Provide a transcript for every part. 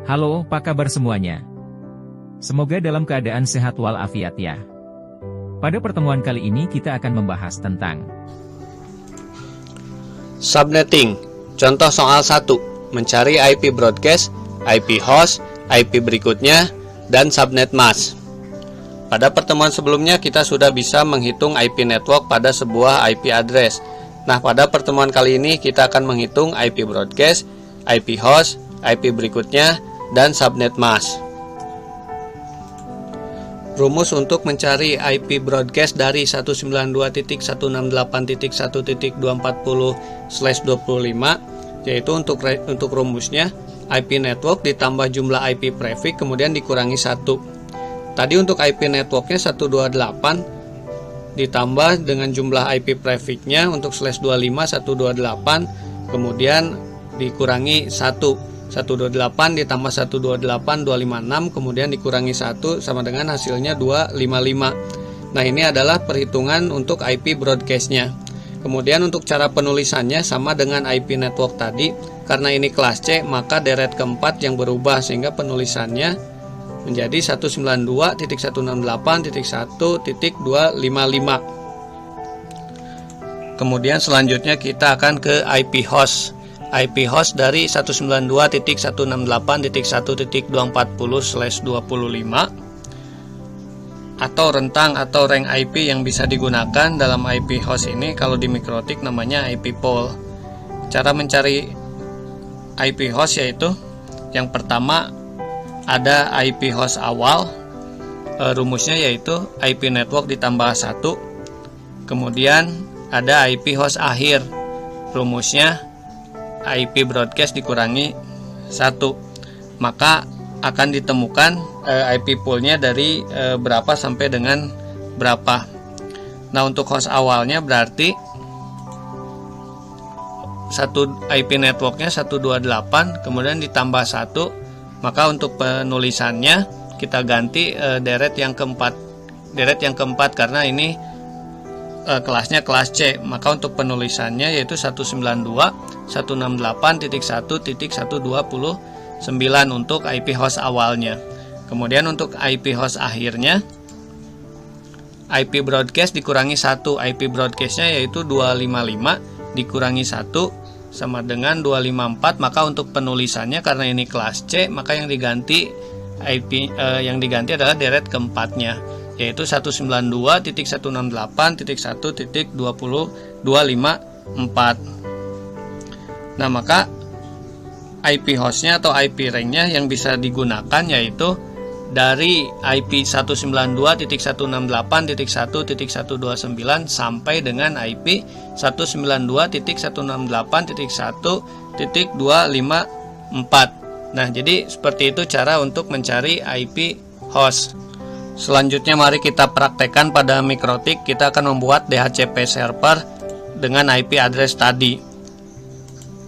Halo, apa kabar semuanya? Semoga dalam keadaan sehat walafiat ya. Pada pertemuan kali ini kita akan membahas tentang Subnetting. Contoh soal 1. Mencari IP broadcast, IP host, IP berikutnya, dan subnet mask. Pada pertemuan sebelumnya kita sudah bisa menghitung IP network pada sebuah IP address. Nah, pada pertemuan kali ini kita akan menghitung IP broadcast, IP host, IP berikutnya, dan subnet mask. Rumus untuk mencari IP broadcast dari 192.168.1.240/25 yaitu untuk rumusnya IP network ditambah jumlah IP prefix kemudian dikurangi 1. Tadi untuk IP networknya 128 ditambah dengan jumlah IP prefixnya untuk /25 128 kemudian dikurangi 1. 128 ditambah 128 256 kemudian dikurangi 1 sama dengan hasilnya 255. Nah, ini adalah perhitungan untuk IP broadcastnya. Kemudian untuk cara penulisannya sama dengan IP network tadi. Karena ini kelas C maka deret keempat yang berubah sehingga penulisannya menjadi 192.168.255. Kemudian selanjutnya kita akan ke IP host. IP host dari 192.168.1.240/25 atau rentang atau rank IP yang bisa digunakan dalam IP host ini kalau di Mikrotik namanya IP pool. Cara mencari IP host yaitu yang pertama ada IP host awal, rumusnya yaitu IP network ditambah 1. Kemudian ada IP host akhir, rumusnya IP broadcast dikurangi 1, maka akan ditemukan IP poolnya dari berapa sampai dengan berapa. Nah, untuk host awalnya berarti IP networknya 128 kemudian ditambah 1, maka untuk penulisannya kita ganti deret yang keempat karena ini kelasnya kelas C, maka untuk penulisannya yaitu 192.168.1.129 untuk IP host awalnya. Kemudian untuk IP host akhirnya IP broadcast dikurangi 1, IP broadcastnya yaitu 255 dikurangi 1 sama dengan 254, maka untuk penulisannya karena ini kelas C maka yang diganti adalah deret keempatnya yaitu 192.168.1.254. Nah, maka IP hostnya atau IP ranknya yang bisa digunakan yaitu dari IP 192.168.1.129 sampai dengan IP 192.168.1.254. Nah, jadi seperti itu cara untuk mencari IP host. Selanjutnya mari kita praktekkan pada Mikrotik. Kita akan membuat DHCP server dengan IP address tadi.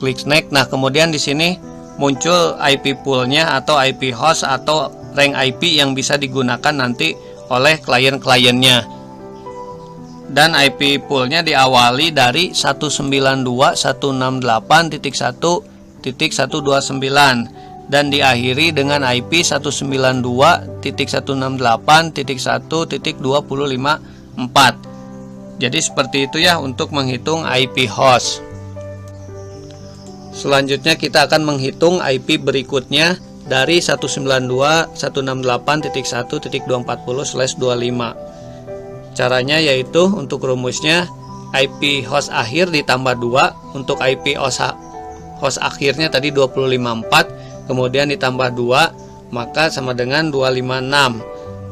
Klik next. Nah, kemudian di sini muncul IP poolnya atau IP host atau rank IP yang bisa digunakan nanti oleh klien-kliennya. Dan IP poolnya diawali dari 192.168.1.129 dan diakhiri dengan IP 192.168.1.254. Jadi seperti itu ya untuk menghitung IP host. Selanjutnya kita akan menghitung IP berikutnya dari 192.168.1.240/25. Caranya yaitu untuk rumusnya IP host akhir ditambah 2, untuk IP host akhirnya tadi 254 kemudian ditambah 2 maka sama dengan 256.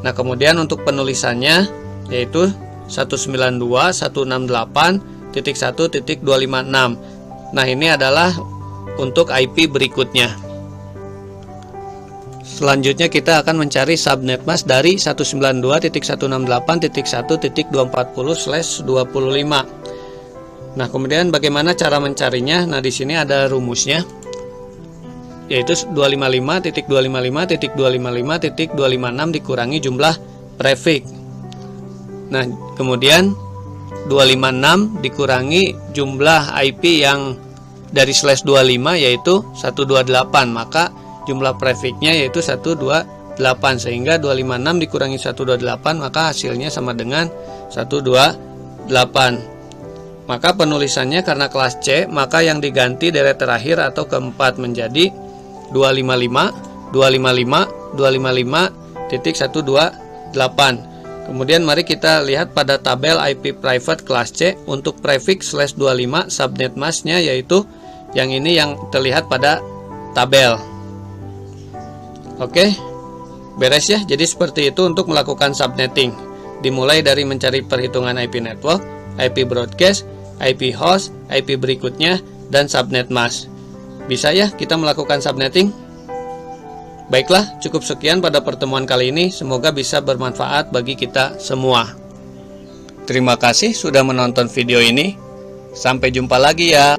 Nah, kemudian untuk penulisannya yaitu 192.168.1.256. Nah, ini adalah untuk IP berikutnya. Selanjutnya kita akan mencari subnet mask dari 192.168.1.240/25. Nah, kemudian bagaimana cara mencarinya? Nah, di sini ada rumusnya yaitu 255.255.256 dikurangi jumlah prefix. Nah, kemudian 256 dikurangi jumlah IP yang dari /25 yaitu 128, maka jumlah prefiknya yaitu 128, sehingga 256 dikurangi 128 maka hasilnya sama dengan 128. Maka penulisannya karena kelas C, maka yang diganti deret terakhir atau keempat menjadi 255, 255, 255.128. Kemudian mari kita lihat pada tabel IP private kelas C untuk prefix /25 subnet masknya, yaitu yang ini yang terlihat pada tabel. Oke, beres ya. Jadi seperti itu untuk melakukan subnetting. Dimulai dari mencari perhitungan IP network, IP broadcast, IP host, IP berikutnya, dan subnet mask. Bisa ya kita melakukan subnetting? Baiklah, cukup sekian pada pertemuan kali ini. Semoga bisa bermanfaat bagi kita semua. Terima kasih sudah menonton video ini. Sampai jumpa lagi ya.